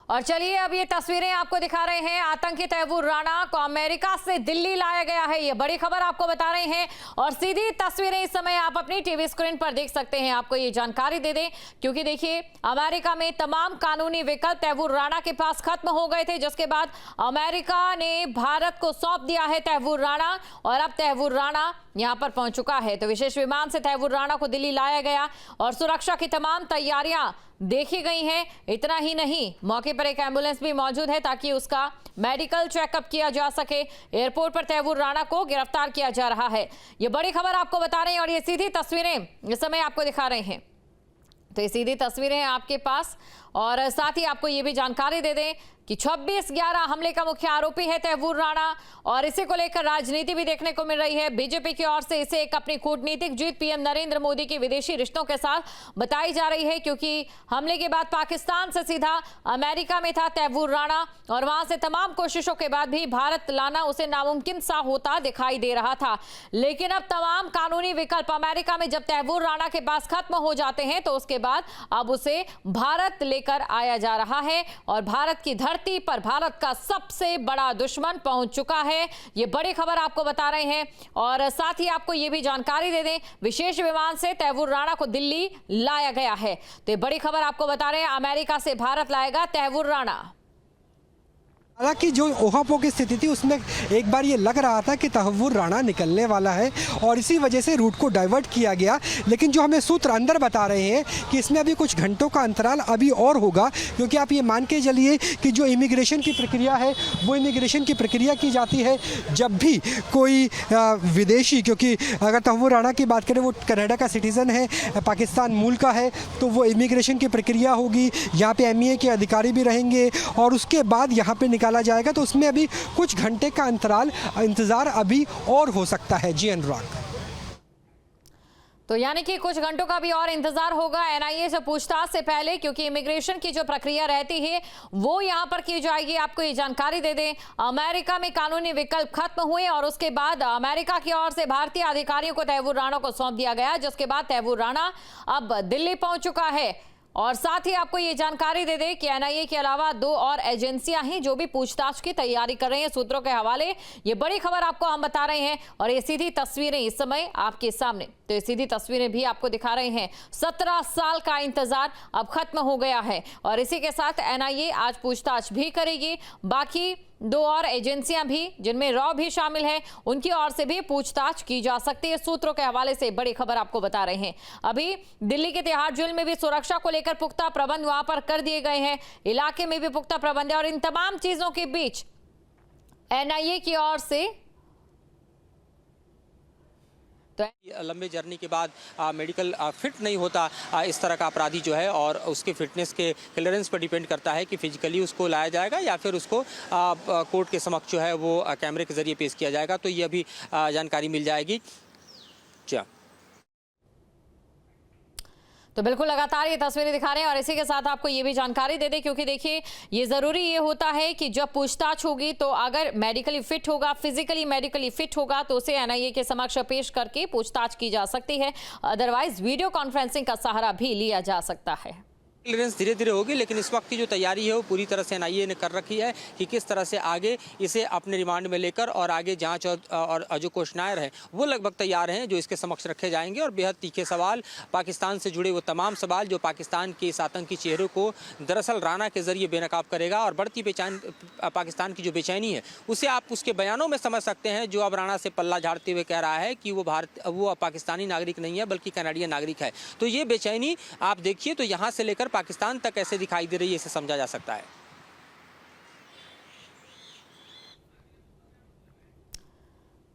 और चलिए अब ये तस्वीरें आपको दिखा रहे हैं। आतंकी तैमूर राणा को अमेरिका से दिल्ली लाया गया है, ये बड़ी खबर आपको बता रहे हैं। और सीधी तस्वीरें इस समय आप अपनी टीवी स्क्रीन पर देख सकते हैं। आपको ये जानकारी दे दें क्योंकि देखिए अमेरिका में तमाम कानूनी विकल्प तैमूर राणा के पास खत्म हो गए थे, जिसके बाद अमेरिका ने भारत को सौंप दिया है तैमूर राणा। और अब तैमूर राणा यहां पर पहुंच चुका है। तो विशेष विमान से तैमूर राणा को दिल्ली लाया गया और सुरक्षा की तमाम तैयारियां देखी गई हैं। इतना ही नहीं, मौके पर एक एम्बुलेंस भी मौजूद है ताकि उसका मेडिकल चेकअप किया जा सके। एयरपोर्ट पर तैमूर राणा को गिरफ्तार किया जा रहा है। ये बड़ी खबर आपको बता रहे हैं और ये सीधी तस्वीरें इस समय आपको दिखा रहे हैं। तो ये सीधी तस्वीरें हैं आपके पास। और साथ ही आपको ये भी जानकारी दे दें कि 26/11 हमले का मुख्य आरोपी है तैमूर राणा और इसी को लेकर राजनीति भी देखने को मिल रही है। बीजेपी की ओर से इसे एक अपनी कूटनीतिक जीत पीएम नरेंद्र मोदी के विदेशी रिश्तों के साथ बताई जा रही है, क्योंकि हमले के बाद पाकिस्तान से सीधा अमेरिका में था तैमूर राणा और वहां से तमाम कोशिशों के बाद भी भारत लाना उसे नामुमकिन सा होता दिखाई दे रहा था। लेकिन अब तमाम कानूनी विकल्प अमेरिका में जब तैमूर राणा के पास खत्म हो जाते हैं तो उसके बाद अब उसे भारत लेकर आया जा रहा है और भारत की धरती पर भारत का सबसे बड़ा दुश्मन पहुंच चुका है। ये बड़ी खबर आपको बता रहे हैं। और साथ ही आपको ये भी जानकारी दे दें, विशेष विमान से तैमूर राणा को दिल्ली लाया गया है। तो ये बड़ी खबर आपको बता रहे हैं, अमेरिका से भारत लाएगा तैमूर राणा। हालांकि जो ओहापो की स्थिति थी उसमें एक बार ये लग रहा था कि तैमूर राणा निकलने वाला है और इसी वजह से रूट को डाइवर्ट किया गया। लेकिन जो हमें सूत्र अंदर बता रहे हैं कि इसमें अभी कुछ घंटों का अंतराल अभी और होगा, क्योंकि आप ये मान के चलिए कि जो इमिग्रेशन की प्रक्रिया है वो इमिग्रेशन की प्रक्रिया की जाती है जब भी कोई विदेशी, क्योंकि अगर तैमूर राणा की बात करें वो कनाडा का सिटीज़न है, पाकिस्तान मूल का है, तो वो इमिग्रेशन की प्रक्रिया होगी। यहाँ पे MEA के अधिकारी भी रहेंगे और उसके बाद यहाँ पे निकाला जाएगा। तो उसमें अभी कुछ घंटे का इंतजार अभी और हो सकता है। जी अनुराग, तो यानी कि कुछ घंटों का भी और इंतजार होगा NIA से पूछताछ से पहले, क्योंकि इमिग्रेशन की जो प्रक्रिया रहती है वो यहां पर की जाएगी। आपको ये जानकारी दे दें, अमेरिका में कानूनी विकल्प खत्म हुए और उसके बाद अमेरिका की ओर से भारतीय अधिकारियों को तैमूर राणा को सौंप दिया गया, जिसके बाद तैमूर राणा अब दिल्ली पहुंच चुका है। और साथ ही आपको ये जानकारी दे दें कि NIA के अलावा 2 और एजेंसियां हैं जो भी पूछताछ की तैयारी कर रही हैं। सूत्रों के हवाले ये बड़ी खबर आपको हम बता रहे हैं और ये सीधी तस्वीरें इस समय आपके सामने। तो ये सीधी तस्वीरें भी आपको दिखा रहे हैं। 17 साल का इंतजार अब खत्म हो गया है और इसी के साथ NIA आज पूछताछ भी करेगी। बाकी 2 और एजेंसियां भी जिनमें रॉ भी शामिल है उनकी ओर से भी पूछताछ की जा सकती है। सूत्रों के हवाले से बड़ी खबर आपको बता रहे हैं। अभी दिल्ली के तिहाड़ जेल में भी सुरक्षा को लेकर पुख्ता प्रबंध वहां पर कर दिए गए हैं, इलाके में भी पुख्ता प्रबंध है और इन तमाम चीजों के बीच NIA की ओर से लंबे जर्नी के बाद मेडिकल फिट नहीं होता इस तरह का अपराधी जो है, और उसके फिटनेस के क्लियरेंस पर डिपेंड करता है कि फिजिकली उसको लाया जाएगा या फिर उसको कोर्ट के समक्ष जो है वो कैमरे के जरिए पेश किया जाएगा। तो ये अभी जानकारी मिल जाएगी। जी तो बिल्कुल लगातार ये तस्वीरें दिखा रहे हैं और इसी के साथ आपको ये भी जानकारी दे दें, क्योंकि देखिए ये ज़रूरी ये होता है कि जब पूछताछ होगी तो अगर मेडिकली फिट होगा, फिजिकली मेडिकली फिट होगा तो उसे NIA के समक्ष पेश करके पूछताछ की जा सकती है। अदरवाइज वीडियो कॉन्फ्रेंसिंग का सहारा भी लिया जा सकता है। क्लियरेंस धीरे धीरे होगी, लेकिन इस वक्त की जो तैयारी है वो पूरी तरह से NIA ने कर रखी है कि किस तरह से आगे इसे अपने रिमांड में लेकर और आगे जांच और जो क्वेश्चनायर है वो लगभग तैयार हैं जो इसके समक्ष रखे जाएंगे। और बेहद तीखे सवाल, पाकिस्तान से जुड़े वो तमाम सवाल जो पाकिस्तान के इस आतंकी चेहरे को दरअसल राणा के जरिए बेनकाब करेगा। और बढ़ती बेचैन पाकिस्तान की जो बेचैनी है उसे आप उसके बयानों में समझ सकते हैं, जो अब राणा से पल्ला झाड़ते हुए कह रहा है कि वो पाकिस्तानी नागरिक नहीं है बल्कि कनाडियन नागरिक है। तो ये बेचैनी आप देखिए तो यहाँ से लेकर पाकिस्तान तक ऐसे दिखाई दे रही है, इसे समझा जा सकता है।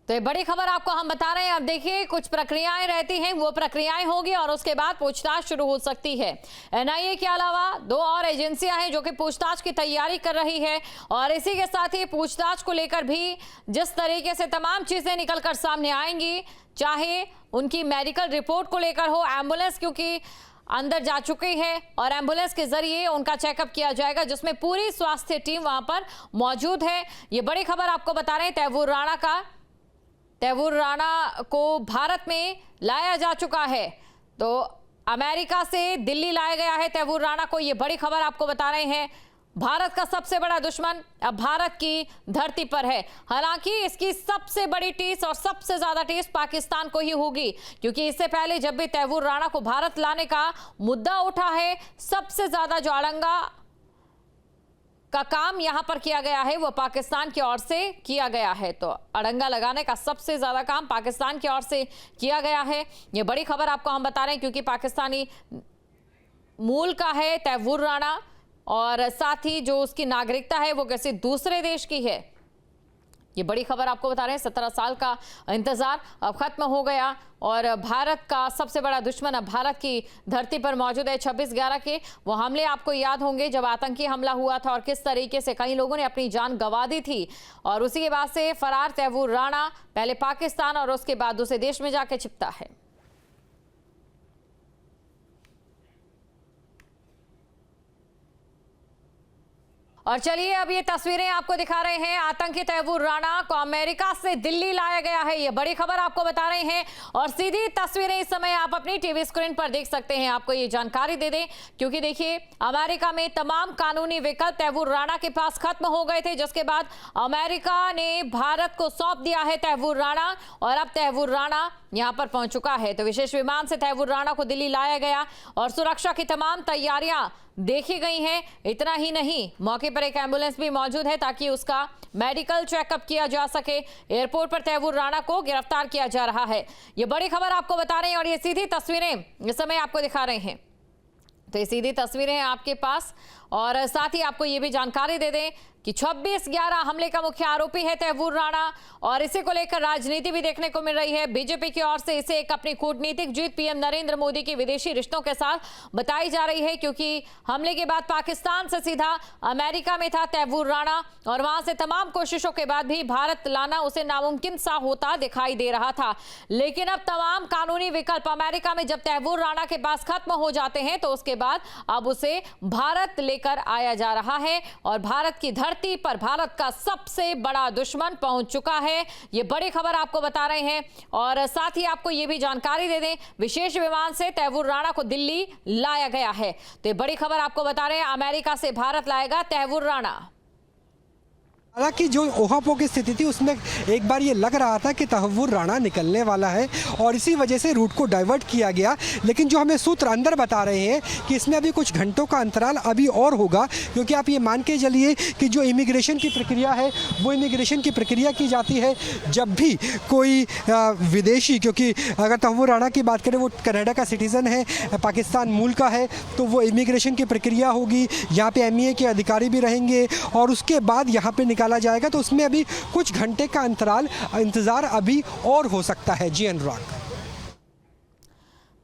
तो ये बड़ी खबर आपको हम बता रहे हैं। अब देखिए कुछ प्रक्रियाएं रहती हैं, वो प्रक्रियाएं होगी और उसके बाद पूछताछ शुरू हो सकती है। NIA के अलावा 2 और एजेंसियां हैं जो कि पूछताछ की तैयारी कर रही है और इसी के साथ ही पूछताछ को लेकर भी जिस तरीके से तमाम चीजें निकलकर सामने आएंगी, चाहे उनकी मेडिकल रिपोर्ट को लेकर हो, एम्बुलेंस क्योंकि अंदर जा चुकी है और एम्बुलेंस के जरिए उनका चेकअप किया जाएगा, जिसमें पूरी स्वास्थ्य टीम वहां पर मौजूद है। ये बड़ी खबर आपको बता रहे हैं तैमूर राणा को भारत में लाया जा चुका है। तो अमेरिका से दिल्ली लाया गया है तैमूर राणा को, ये बड़ी खबर आपको बता रहे हैं। भारत का सबसे बड़ा दुश्मन अब भारत की धरती पर है। हालांकि इसकी सबसे बड़ी टीस और सबसे ज्यादा टीस पाकिस्तान को ही होगी, क्योंकि इससे पहले जब भी तैमूर राणा को भारत लाने का मुद्दा उठा है, सबसे ज्यादा जो अड़ंगा का काम यहां पर किया गया है वो पाकिस्तान की ओर से किया गया है। तो अड़ंगा लगाने का सबसे ज्यादा काम पाकिस्तान की ओर से किया गया है। ये बड़ी खबर आपको हम बता रहे हैं, क्योंकि पाकिस्तानी मूल का है तैमूर राणा, और साथ ही जो उसकी नागरिकता है वो किसी दूसरे देश की है। ये बड़ी खबर आपको बता रहे हैं। 17 साल का इंतजार अब खत्म हो गया और भारत का सबसे बड़ा दुश्मन अब भारत की धरती पर मौजूद है। 26/11 के वो हमले आपको याद होंगे, जब आतंकी हमला हुआ था और किस तरीके से कई लोगों ने अपनी जान गंवा दी थी। और उसी के बाद से फरार तैमूर राणा पहले पाकिस्तान और उसके बाद दूसरे देश में जाके छिपता है। और चलिए अब ये तस्वीरें आपको दिखा रहे हैं। आतंकी तैमूर राणा को अमेरिका से दिल्ली लाया गया है, ये बड़ी खबर आपको बता रहे हैं। और सीधी तस्वीरें इस समय आप अपनी टीवी स्क्रीन पर देख सकते हैं। आपको ये जानकारी दे दें, क्योंकि देखिए अमेरिका में तमाम कानूनी विकल्प तैमूर राणा के पास खत्म हो गए थे, जिसके बाद अमेरिका ने भारत को सौंप दिया है तैमूर राणा, और अब तैमूर राणा यहां पर पहुंच चुका है। तो विशेष विमान से तैमूर राणा को दिल्ली लाया गया और सुरक्षा की तमाम तैयारियां देखी गई हैं। इतना ही नहीं, मौके पर एक एम्बुलेंस भी मौजूद है ताकि उसका मेडिकल चेकअप किया जा सके। एयरपोर्ट पर तैमूर राणा को गिरफ्तार किया जा रहा है। ये बड़ी खबर आपको बता रहे हैं और ये सीधी तस्वीरें इस समय आपको दिखा रहे हैं। तो ये सीधी तस्वीरें हैं आपके पास, और साथ ही आपको ये भी जानकारी दे दें कि 26/11 हमले का मुख्य आरोपी है तैमूर राणा, और इसी को लेकर राजनीति भी देखने को मिल रही है। बीजेपी की ओर से इसे एक अपनी कूटनीतिक जीत पीएम नरेंद्र मोदी की विदेशी रिश्तों के साथ बताई जा रही है, क्योंकि हमले के बाद पाकिस्तान से सीधा अमेरिका में था तैमूर राणा, और वहां से तमाम कोशिशों के बाद भी भारत लाना उसे नामुमकिन सा होता दिखाई दे रहा था। लेकिन अब तमाम कानूनी विकल्प अमेरिका में जब तैमूर राणा के पास खत्म हो जाते हैं, तो उसके बाद अब उसे भारत लेकर आया जा रहा है, और भारत की धरती पर भारत का सबसे बड़ा दुश्मन पहुंच चुका है। ये बड़ी खबर आपको बता रहे हैं। और साथ ही आपको ये भी जानकारी दे दें, विशेष विमान से तैमूर राणा को दिल्ली लाया गया है। तो ये बड़ी खबर आपको बता रहे हैं, अमेरिका से भारत लाएगा तैमूर राणा। हालांकि जो ओहापो की स्थिति थी उसमें एक बार ये लग रहा था कि तैमूर राणा निकलने वाला है, और इसी वजह से रूट को डाइवर्ट किया गया। लेकिन जो हमें सूत्र अंदर बता रहे हैं कि इसमें अभी कुछ घंटों का अंतराल अभी और होगा, क्योंकि आप ये मान के चलिए कि जो इमिग्रेशन की प्रक्रिया है वो इमिग्रेशन की प्रक्रिया की जाती है जब भी कोई विदेशी, क्योंकि अगर तैमूर राणा की बात करें वो कनाडा का सिटीज़न है, पाकिस्तान मूल का है, तो वो इमिग्रेशन की प्रक्रिया होगी। यहाँ पे MEA के अधिकारी भी रहेंगे और उसके बाद यहाँ पे निकाला जाएगा। तो उसमें अभी कुछ घंटे का इंतजार अभी और हो सकता है। जी अनुराग।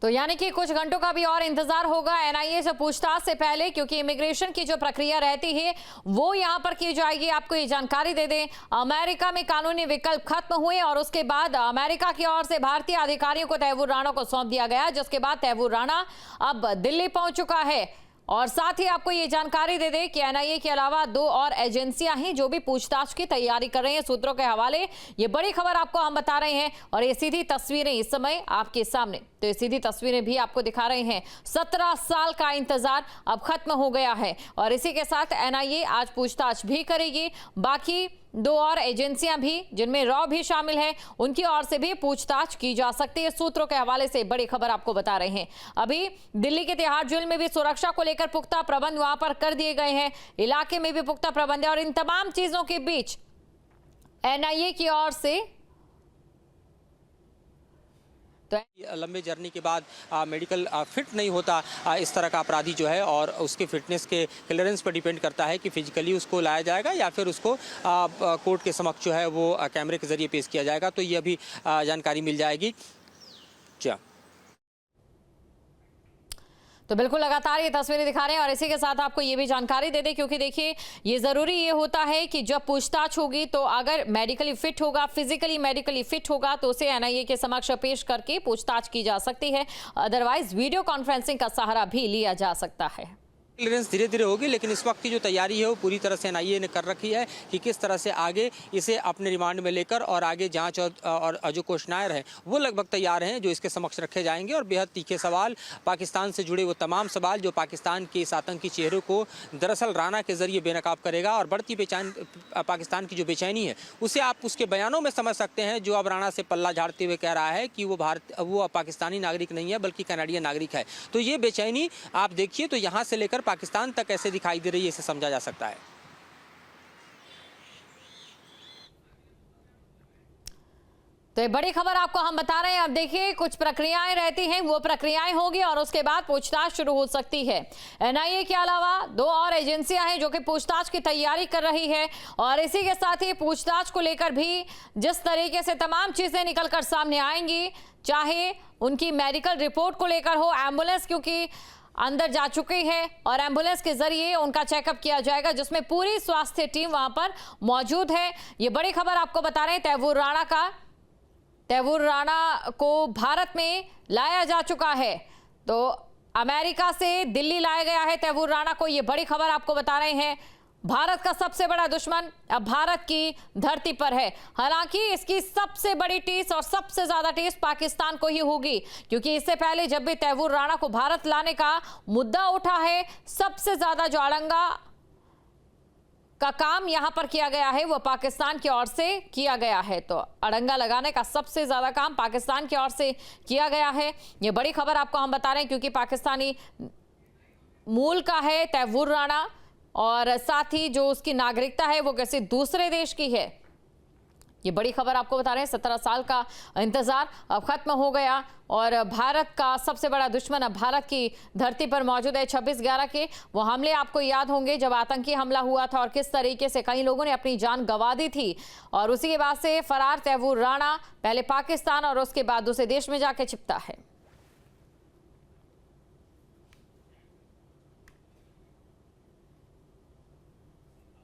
तो यानी कि कुछ घंटों का भी और इंतजार होगा NIA से पूछताछ से पहले, क्योंकि इमिग्रेशन की जो प्रक्रिया रहती है वो यहां पर की जाएगी। आपको ये जानकारी दे दें, अमेरिका में कानूनी विकल्प खत्म हुए और उसके बाद अमेरिका की ओर से भारतीय अधिकारियों को तैमूर राणा को सौंप दिया गया, जिसके बाद तैमूर राणा अब दिल्ली पहुंच चुका है। और साथ ही आपको ये जानकारी दे दें कि NIA के अलावा 2 और एजेंसियां हैं जो भी पूछताछ की तैयारी कर रही हैं। सूत्रों के हवाले ये बड़ी खबर आपको हम बता रहे हैं, और ये सीधी तस्वीरें इस समय आपके सामने। तो ये सीधी तस्वीरें भी आपको दिखा रहे हैं। 17 साल का इंतजार अब खत्म हो गया है, और इसी के साथ NIA आज पूछताछ भी करेगी। बाकी 2 और एजेंसियां भी, जिनमें रॉ भी शामिल है, उनकी ओर से भी पूछताछ की जा सकती है। सूत्रों के हवाले से बड़ी खबर आपको बता रहे हैं। अभी दिल्ली के तिहाड़ जेल में भी सुरक्षा को लेकर पुख्ता प्रबंध वहां पर कर दिए गए हैं, इलाके में भी पुख्ता प्रबंध है, और इन तमाम चीजों के बीच NIA की ओर से लंबे जर्नी के बाद मेडिकल फिट नहीं होता इस तरह का अपराधी जो है, और उसके फिटनेस के क्लियरेंस पर डिपेंड करता है कि फिजिकली उसको लाया जाएगा या फिर उसको कोर्ट के समक्ष जो है वो कैमरे के जरिए पेश किया जाएगा। तो ये अभी जानकारी मिल जाएगी। जी तो बिल्कुल लगातार ये तस्वीरें दिखा रहे हैं, और इसी के साथ आपको ये भी जानकारी दे दें, क्योंकि देखिए ये ज़रूरी ये होता है कि जब पूछताछ होगी तो अगर मेडिकली फिट होगा, फिजिकली मेडिकली फिट होगा, तो उसे NIA के समक्ष पेश करके पूछताछ की जा सकती है। अदरवाइज वीडियो कॉन्फ्रेंसिंग का सहारा भी लिया जा सकता है। क्लियरेंस धीरे धीरे होगी, लेकिन इस वक्त की जो तैयारी है वो पूरी तरह से एनआईए ने कर रखी है कि किस तरह से आगे इसे अपने रिमांड में लेकर और आगे जांच और जो क्वेश्चनायर हैं वो लगभग तैयार हैं जो इसके समक्ष रखे जाएंगे। और बेहद तीखे सवाल, पाकिस्तान से जुड़े वो तमाम सवाल जो पाकिस्तान के इस आतंकी चेहरे को दरअसल राणा के जरिए बेनकाब करेगा। और बढ़ती पाकिस्तान की जो बेचैनी है उसे आप उसके बयानों में समझ सकते हैं, जो अब राणा से पल्ला झाड़ते हुए कह रहा है कि वो पाकिस्तानी नागरिक नहीं है बल्कि कनाडियन नागरिक है। तो ये बेचैनी आप देखिए तो यहाँ से लेकर पाकिस्तान तक कैसे दिखाई दे रही है, इसे समझा जा सकता है। तो ये बड़ी खबर आपको हम बता रहे हैं। अब देखिए, कुछ प्रक्रियाएं रहती हैं, वो प्रक्रियाएं होगी और उसके बाद पूछताछ शुरू हो सकती है। एनआईए के अलावा 2 और एजेंसियां हैं जो कि पूछताछ की तैयारी कर रही है और इसी के साथ ही पूछताछ को लेकर भी जिस तरीके से तमाम चीजें निकलकर सामने आएंगी, चाहे उनकी मेडिकल रिपोर्ट को लेकर हो, एम्बुलेंस क्योंकि अंदर जा चुकी है और एम्बुलेंस के जरिए उनका चेकअप किया जाएगा जिसमें पूरी स्वास्थ्य टीम वहां पर मौजूद है। ये बड़ी खबर आपको बता रहे हैं तैवूर राणा को भारत में लाया जा चुका है। तो अमेरिका से दिल्ली लाया गया है तैवूर राणा को। ये बड़ी खबर आपको बता रहे हैं। भारत का सबसे बड़ा दुश्मन अब भारत की धरती पर है। हालांकि इसकी सबसे बड़ी टीस और सबसे ज्यादा टीस पाकिस्तान को ही होगी, क्योंकि इससे पहले जब भी तैवूर राणा को भारत लाने का मुद्दा उठा है, सबसे ज्यादा जो अड़ंगा का काम यहां पर किया गया है वो पाकिस्तान की ओर से किया गया है। तो अड़ंगा लगाने का सबसे ज्यादा काम पाकिस्तान की ओर से किया गया है। ये बड़ी खबर आपको हम बता रहे हैं क्योंकि पाकिस्तानी मूल का है तैवूर राणा और साथ ही जो उसकी नागरिकता है वो किसी दूसरे देश की है। ये बड़ी खबर आपको बता रहे हैं। 17 साल का इंतजार अब खत्म हो गया और भारत का सबसे बड़ा दुश्मन अब भारत की धरती पर मौजूद है। 26/11 के वो हमले आपको याद होंगे जब आतंकी हमला हुआ था और किस तरीके से कई लोगों ने अपनी जान गंवा दी थी। और उसी के बाद से फरार तैवूर राणा पहले पाकिस्तान और उसके बाद दूसरे देश में जाके छिपता है।